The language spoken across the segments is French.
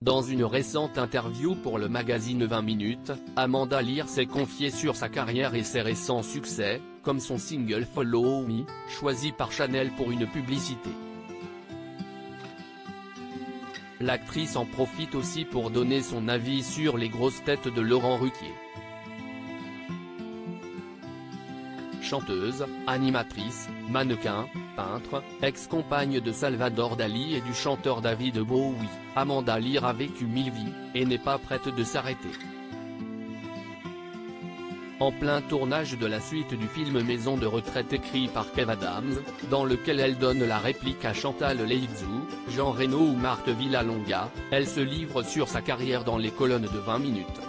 Dans une récente interview pour le magazine 20 minutes, Amanda Lear s'est confiée sur sa carrière et ses récents succès, comme son single Follow Me, choisi par Chanel pour une publicité. L'actrice en profite aussi pour donner son avis sur les grosses têtes de Laurent Ruquier. Chanteuse, animatrice, mannequin, peintre, ex-compagne de Salvador Dali et du chanteur David Bowie, Amanda Lear a vécu 1000 vies, et n'est pas prête de s'arrêter. En plein tournage de la suite du film Maison de retraite écrit par Kev Adams, dans lequel elle donne la réplique à Chantal Leizou, Jean Reno ou Marthe Villalonga, elle se livre sur sa carrière dans les colonnes de 20 minutes.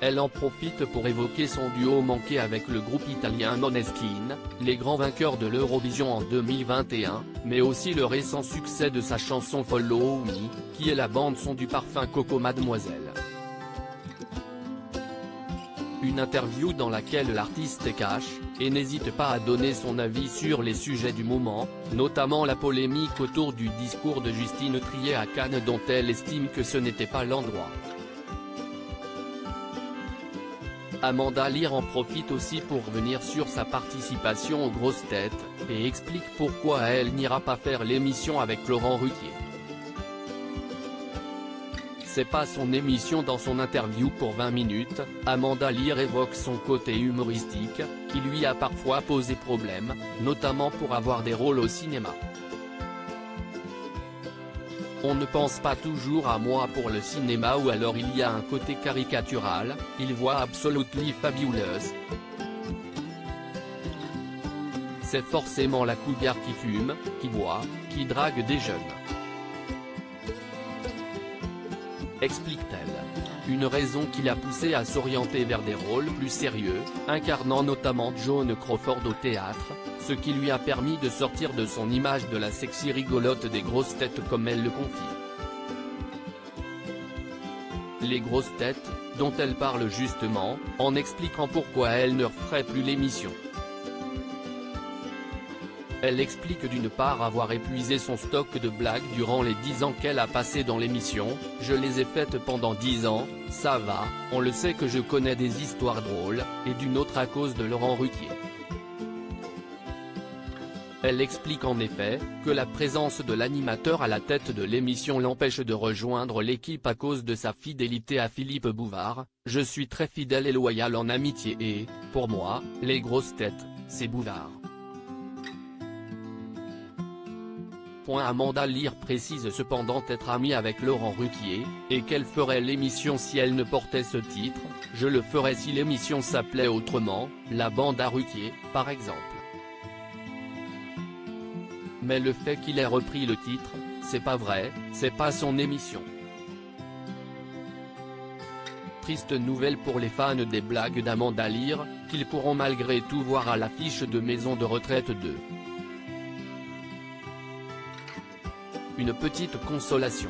Elle en profite pour évoquer son duo manqué avec le groupe italien Måneskin, les grands vainqueurs de l'Eurovision en 2021, mais aussi le récent succès de sa chanson Follow Me, qui est la bande-son du parfum Coco Mademoiselle. Une interview dans laquelle l'artiste cache, et n'hésite pas à donner son avis sur les sujets du moment, notamment la polémique autour du discours de Justine Triet à Cannes dont elle estime que ce n'était pas l'endroit. Amanda Lear en profite aussi pour revenir sur sa participation aux grosses têtes, et explique pourquoi elle n'ira pas faire l'émission avec Laurent Ruquier. C'est pas son émission. Dans son interview pour 20 minutes, Amanda Lear évoque son côté humoristique, qui lui a parfois posé problème, notamment pour avoir des rôles au cinéma. On ne pense pas toujours à moi pour le cinéma ou alors il y a un côté caricatural, il voit Absolutely Fabulous. C'est forcément la cougar qui fume, qui boit, qui drague des jeunes. Explique-t-elle. Une raison qui l'a poussée à s'orienter vers des rôles plus sérieux, incarnant notamment Joan Crawford au théâtre, ce qui lui a permis de sortir de son image de la sexy rigolote des grosses têtes comme elle le confie. Les grosses têtes, dont elle parle justement, en expliquant pourquoi elle ne referait plus l'émission. Elle explique d'une part avoir épuisé son stock de blagues durant les 10 ans qu'elle a passé dans l'émission, je les ai faites pendant 10 ans, ça va, on le sait que je connais des histoires drôles, et d'une autre à cause de Laurent Ruquier. Elle explique en effet, que la présence de l'animateur à la tête de l'émission l'empêche de rejoindre l'équipe à cause de sa fidélité à Philippe Bouvard, je suis très fidèle et loyal en amitié et, pour moi, les grosses têtes, c'est Bouvard. Amanda Lear précise cependant être amie avec Laurent Ruquier, et qu'elle ferait l'émission si elle ne portait ce titre, je le ferais si l'émission s'appelait autrement, la bande à Ruquier, par exemple. Mais le fait qu'il ait repris le titre, c'est pas vrai, c'est pas son émission. Triste nouvelle pour les fans des blagues d'Amanda Lear, qu'ils pourront malgré tout voir à l'affiche de Maison de retraite 2. Une petite consolation.